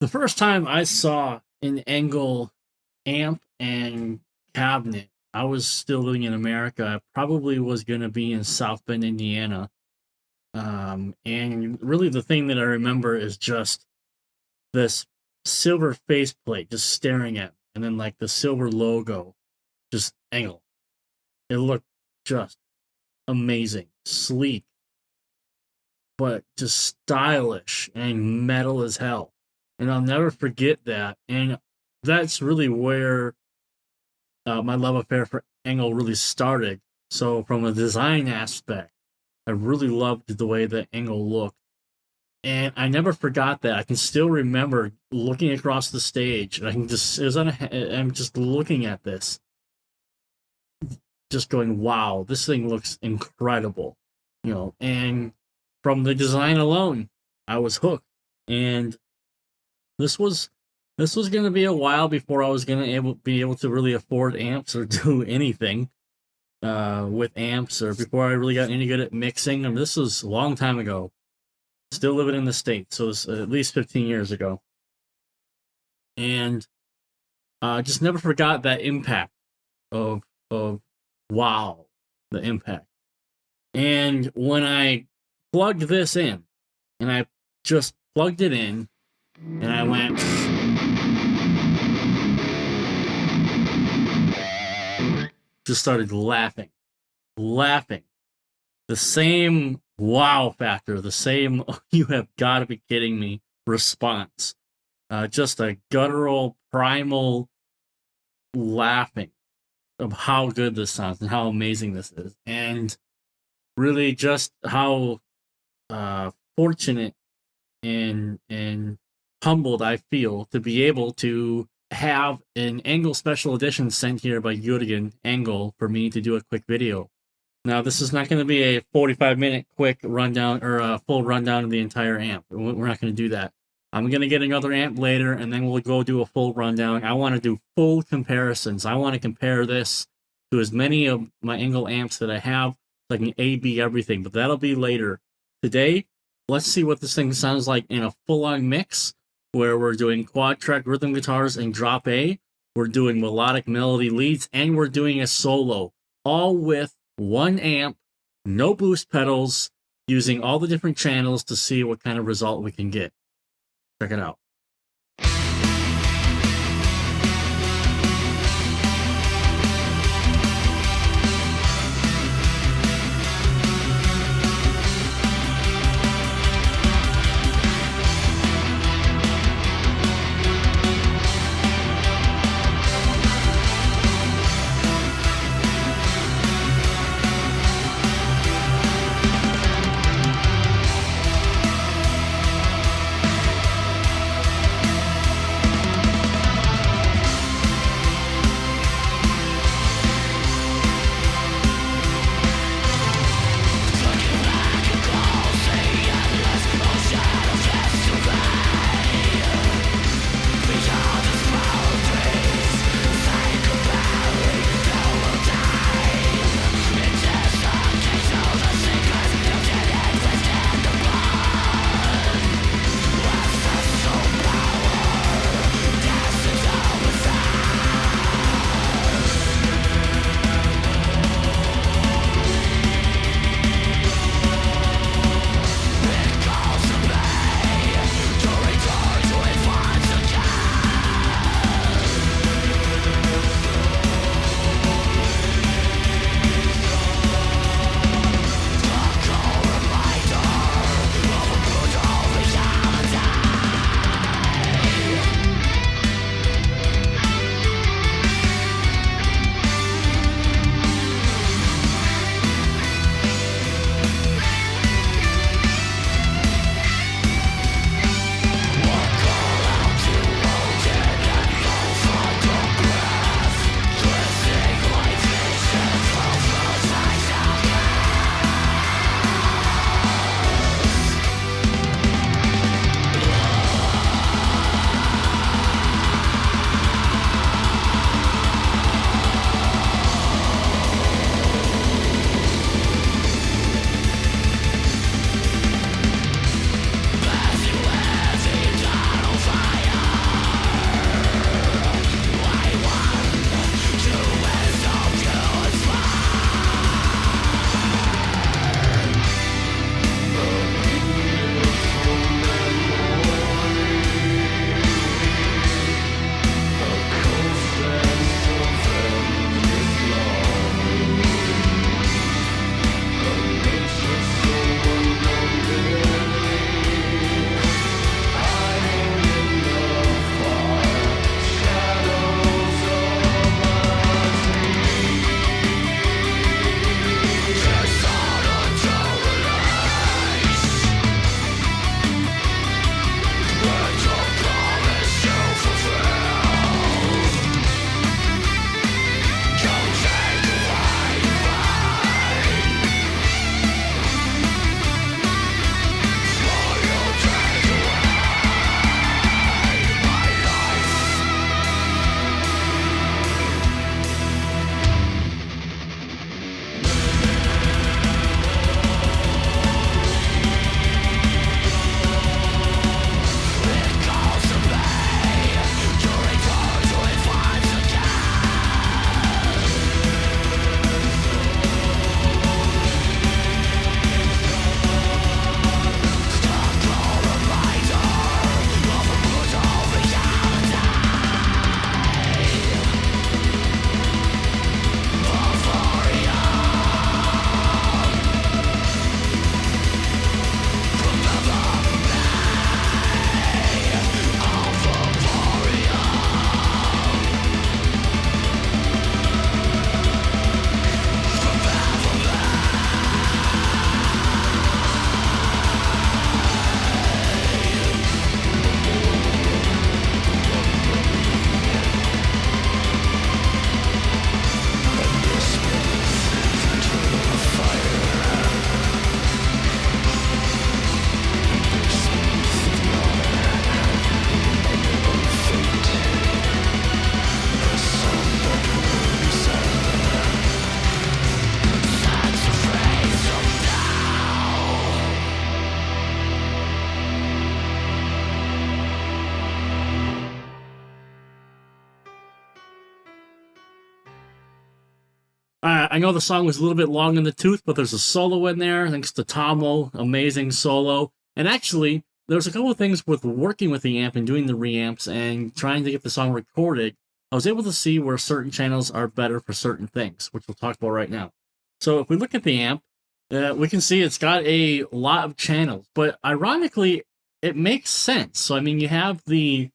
The first time I saw an ENGL amp and cabinet, I was still living in America. I probably was going to be in South Bend, Indiana. And really the thing that I remember is just this silver faceplate just staring at me. And then like the silver logo, just ENGL. It looked just amazing, sleek, but just stylish and metal as hell. And I'll never forget that. And that's really where my love affair for ENGL really started. So from a design aspect, I really loved the way that ENGL looked. And I never forgot that. I can still remember looking across the stage. And I can just, I'm just looking at this, just going, wow, this thing looks incredible. And from the design alone, I was hooked. And this was going to be a while before I was going to be able to really afford amps or do anything with amps, or before I really got any good at mixing. I mean, this was a long time ago. Still living in the States, so it's at least 15 years ago. And just never forgot that impact of wow, the impact. And when I plugged this in, and I just plugged it in, and I went, just started laughing. The same wow factor, the same, oh, you have got to be kidding me response. Just a guttural, primal laughing of how good this sounds and how amazing this is. And really just how fortunate and humbled I feel to be able to have an ENGL special edition sent here by ENGL for me to do a quick video. Now, this is not going to be a 45-minute quick rundown or a full rundown of the entire amp. We're not going to do that. I'm going to get another amp later, and then we'll go do a full rundown. I want to do full comparisons. I want to compare this to as many of my ENGL amps that I have, so I can A/B everything, but that'll be later. Today, let's see what this thing sounds like in a full-on mix, where we're doing quad-track rhythm guitars and drop A, we're doing melodic melody leads, and we're doing a solo, all with one amp, no boost pedals, using all the different channels to see what kind of result we can get. Check it out. I know the song was a little bit long in the tooth, but there's a solo in there, thanks to Tommo, amazing solo. And actually, there's a couple of things with working with the amp and doing the reamps and trying to get the song recorded. I was able to see where certain channels are better for certain things, which we'll talk about right now. So if we look at the amp, we can see it's got a lot of channels, but ironically, it makes sense. So, I mean, you have the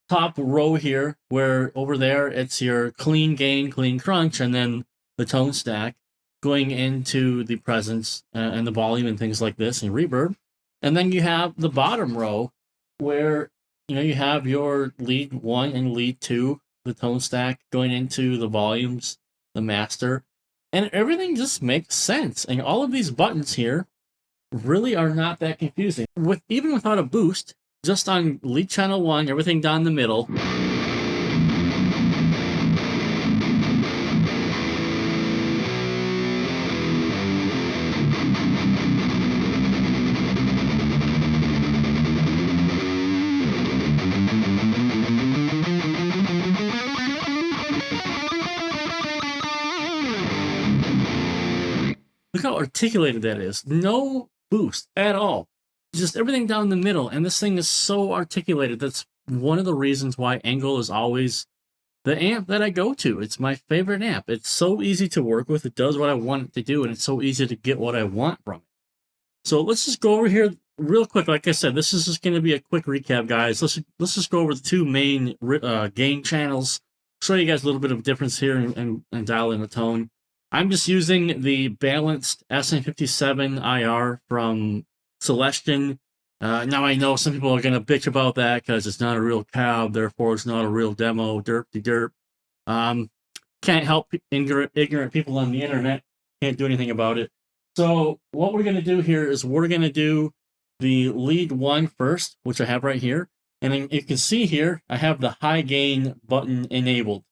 top row here, where over there it's your clean gain, clean crunch, and then the tone stack going into the presence and the volume and things like this, and reverb. And then you have the bottom row where you have your lead 1 and lead 2, the tone stack going into the volumes, the master, and everything just makes sense. And all of these buttons here really are not that confusing. Even without a boost, just on lead channel 1, everything down the middle. Look how articulated that is. No boost at all. Just everything down the middle. And this thing is so articulated. That's one of the reasons why ENGL is always the amp that I go to. It's my favorite amp. It's so easy to work with. It does what I want it to do, and it's so easy to get what I want from it. So let's just go over here real quick. Like I said, this is just going to be a quick recap, guys. Let's just go over the two main gain channels. Show you guys a little bit of difference here and dial in the tone. I'm just using the balanced SM57 IR from Celestion. Now I know some people are going to bitch about that because it's not a real cab, therefore it's not a real demo, derp. Can't help ignorant people on the internet. Can't do anything about it. So what we're going to do here is we're going to do the lead 1 first, which I have right here. And then you can see here, I have the high gain button enabled.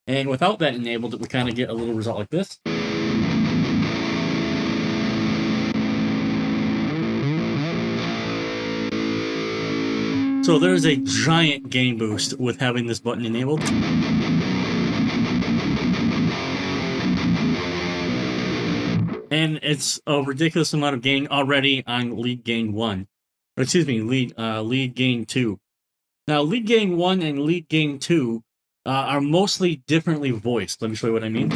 And without that enabled, we kind of get a little result like this. So there's a giant gain boost with having this button enabled. And it's a ridiculous amount of gain already on lead gain 1. Or excuse me, lead gain 2. Now, lead gain 1 and lead gain 2 are mostly differently voiced. Let me show you what I mean.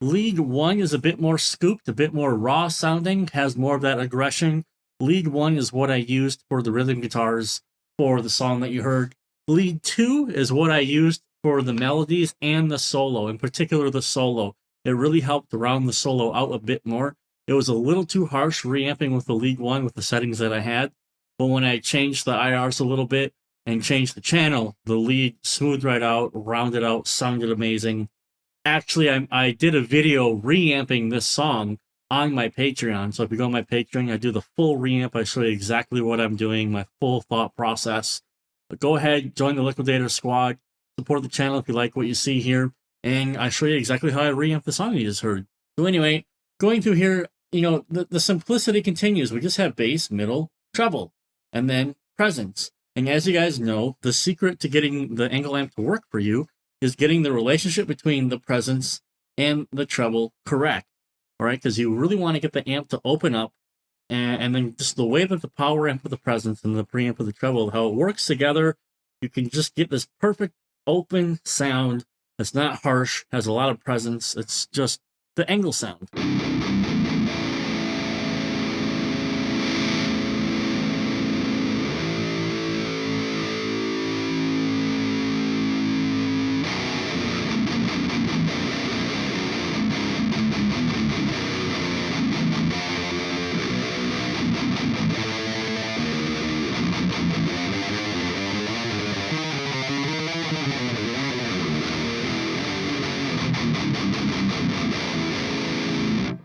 Lead 1 is a bit more scooped, a bit more raw sounding, has more of that aggression. Lead 1 is what I used for the rhythm guitars for the song that you heard. Lead 2 is what I used for the melodies and the solo, in particular the solo. It really helped round the solo out a bit more. It was a little too harsh reamping with the lead 1 with the settings that I had, but when I changed the IRs a little bit and changed the channel, the lead smoothed right out, rounded out, sounded amazing. Actually, I did a video reamping this song on my Patreon. So if you go on my Patreon, I do the full reamp. I show you exactly what I'm doing, my full thought process. But go ahead, join the Liquidator Squad, support the channel if you like what you see here, and I show you exactly how I reamp the song you just heard. So anyway, going through here, the simplicity continues. We just have bass, middle, treble, and then presence. And as you guys know, the secret to getting the ENGL amp to work for you is getting the relationship between the presence and the treble correct. All right, because you really want to get the amp to open up, and then just the way that the power amp with the presence and the preamp with the treble, how it works together, you can just get this perfect open sound that's not harsh, has a lot of presence. It's just the ENGL sound.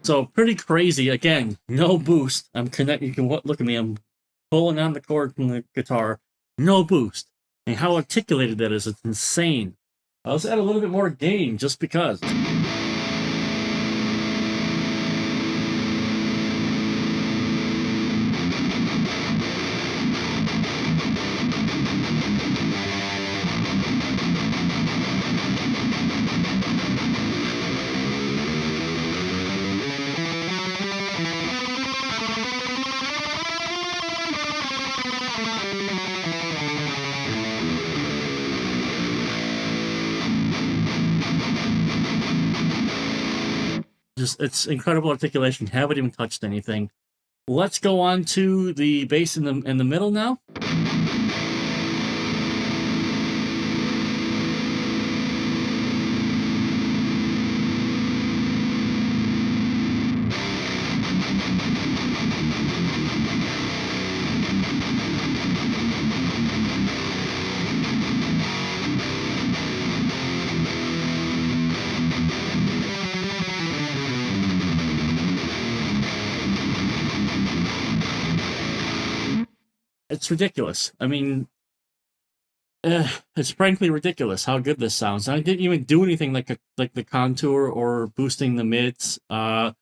So pretty crazy. Again, no boost. I'm connecting. You can look at me. I'm pulling on the cord from the guitar. No boost. And how articulated that is. It's insane. Let's add a little bit more gain just because. Just it's incredible articulation. Haven't even touched anything. Let's go on to the bass in the middle now. It's ridiculous. I mean, it's frankly ridiculous how good this sounds. I didn't even do anything like the contour or boosting the mids. There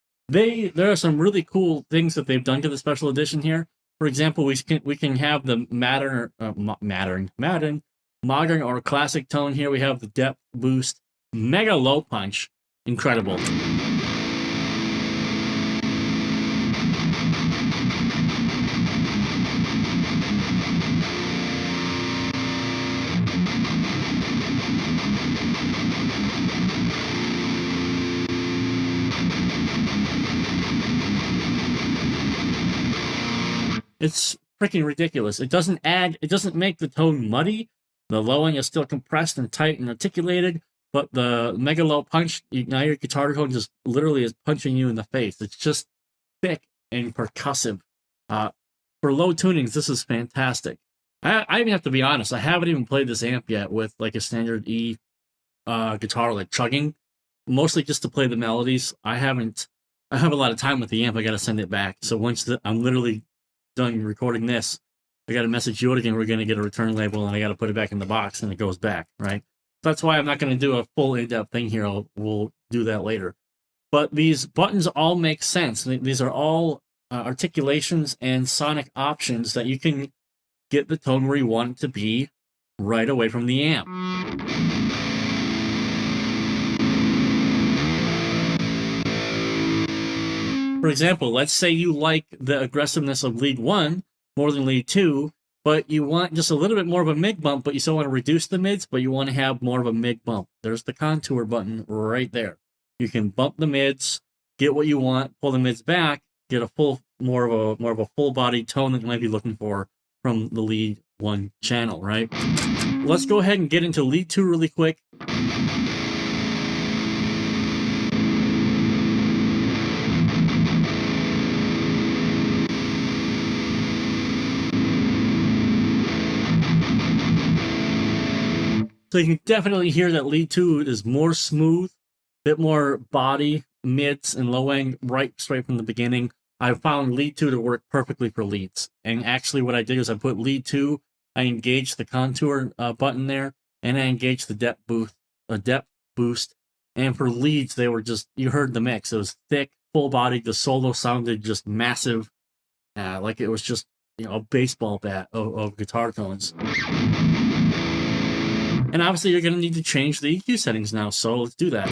are some really cool things that they've done to the special edition here. For example, we can have the modern or classic tone here. We have the depth boost, mega low punch, incredible. It's freaking ridiculous. It doesn't make the tone muddy. The low end is still compressed and tight and articulated, but the mega low punch, now your guitar tone just literally is punching you in the face. It's just thick and percussive. For low tunings, this is fantastic. I even have to be honest, I haven't even played this amp yet with like a standard E guitar, like chugging, mostly just to play the melodies. I have a lot of time with the amp. I got to send it back. So once I'm literally done recording this, I got to message you again. We're going to get a return label, and I got to put it back in the box, and it goes back, right? That's why I'm not going to do a full in-depth thing here. We'll do that later. But these buttons all make sense. These are all articulations and sonic options that you can get the tone where you want it to be right away from the amp. For example, let's say you like the aggressiveness of lead 1 more than lead 2, but you want just a little bit more of a mid bump, but you still want to reduce the mids, but you want to have more of a mid bump. There's the contour button right there. You can bump the mids, get what you want, pull the mids back, get a more of a full body tone that you might be looking for from the lead 1 channel, right? Let's go ahead and get into lead 2 really quick. So you can definitely hear that lead 2 is more smooth, a bit more body, mids, and low end right straight from the beginning. I found lead 2 to work perfectly for leads. And actually what I did is I put lead 2, I engaged the contour button there, and I engaged the depth boost. And for leads, they were just, you heard the mix. It was thick, full bodied. The solo sounded just massive, like it was just, a baseball bat of guitar tones. And obviously you're going to need to change the EQ settings now, so let's do that.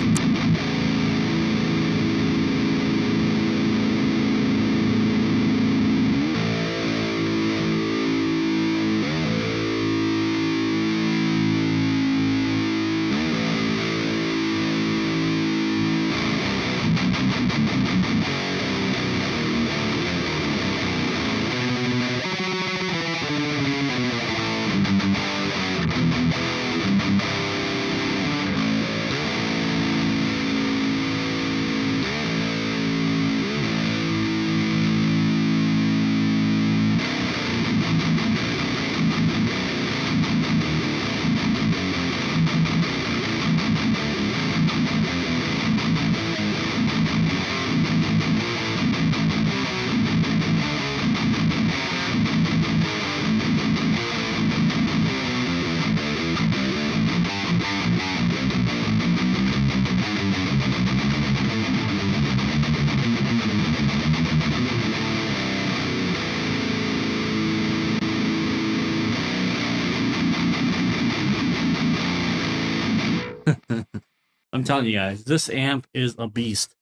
I'm telling you guys, this amp is a beast.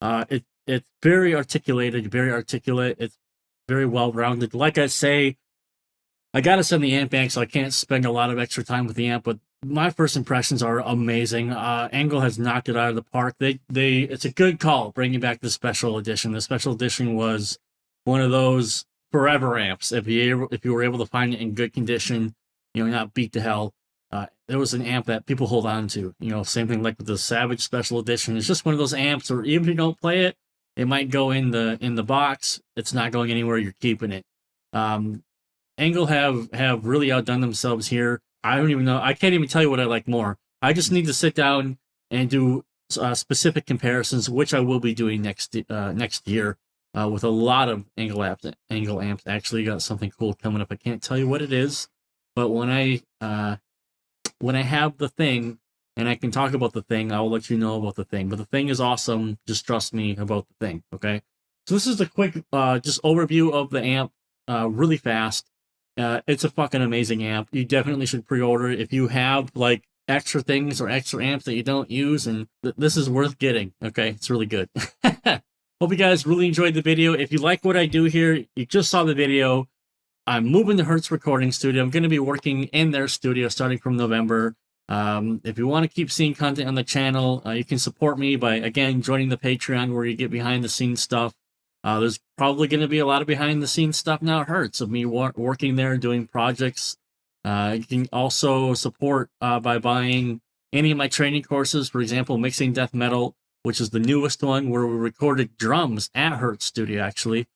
It's very articulated, very articulate. It's very well rounded. Like I say, I gotta send the amp back, so I can't spend a lot of extra time with the amp. But my first impressions are amazing. ENGL has knocked it out of the park. It's a good call bringing back the special edition. The special edition was one of those forever amps. If you were able to find it in good condition, not beat to hell, it was an amp that people hold on to. Same thing like with the Savage special edition. It's just one of those amps, or even if you don't play it, it might go in the box. It's not going anywhere. You're keeping it. ENGL have really outdone themselves here. I don't even know. I can't even tell you what I like more. I just need to sit down and do specific comparisons, which I will be doing next year with a lot of ENGL amps. Actually, got something cool coming up. I can't tell you what it is, but when I have the thing and I can talk about the thing, I will let you know about the thing. But the thing is awesome. Just trust me about the thing. Okay. So this is a quick just overview of the amp, really fast. It's a fucking amazing amp. You definitely should pre-order it if you have like extra things or extra amps that you don't use, and this is worth getting. Okay, it's really good. Hope you guys really enjoyed the video. If you like what I do here, you just saw the video. I'm moving to Hertz recording studio. I'm going to be working in their studio starting from November. If you want to keep seeing content on the channel, you can support me by, again, joining the Patreon where you get behind the scenes stuff. There's probably going to be a lot of behind the scenes stuff now at Hertz of me working there doing projects. You can also support by buying any of my training courses, for example, Mixing Death Metal, which is the newest one where we recorded drums at Hertz Studio, actually.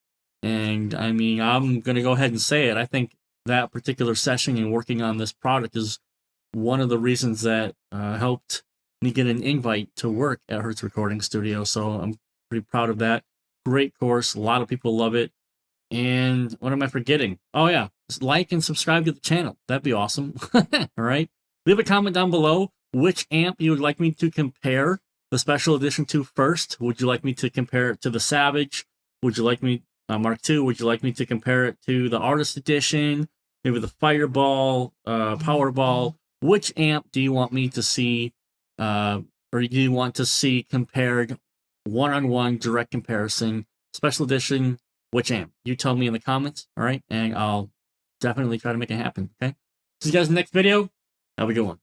And I mean, I'm going to go ahead and say it. I think that particular session and working on this product is one of the reasons that helped me get an invite to work at Hertz Recording Studio. So I'm pretty proud of that. Great course. A lot of people love it. And what am I forgetting? Oh, yeah. Just like and subscribe to the channel. That'd be awesome. All right. Leave a comment down below which amp you would like me to compare the special edition to first. Would you like me to compare it to the Savage? Would you like me, Mark II, would you like me to compare it to the Artist Edition? Maybe the Fireball, Powerball? Which amp do you want me to see, or do you want to see compared one-on-one direct comparison, special edition, which amp? You tell me in the comments, all right? And I'll definitely try to make it happen, okay? See you guys in the next video. Have a good one.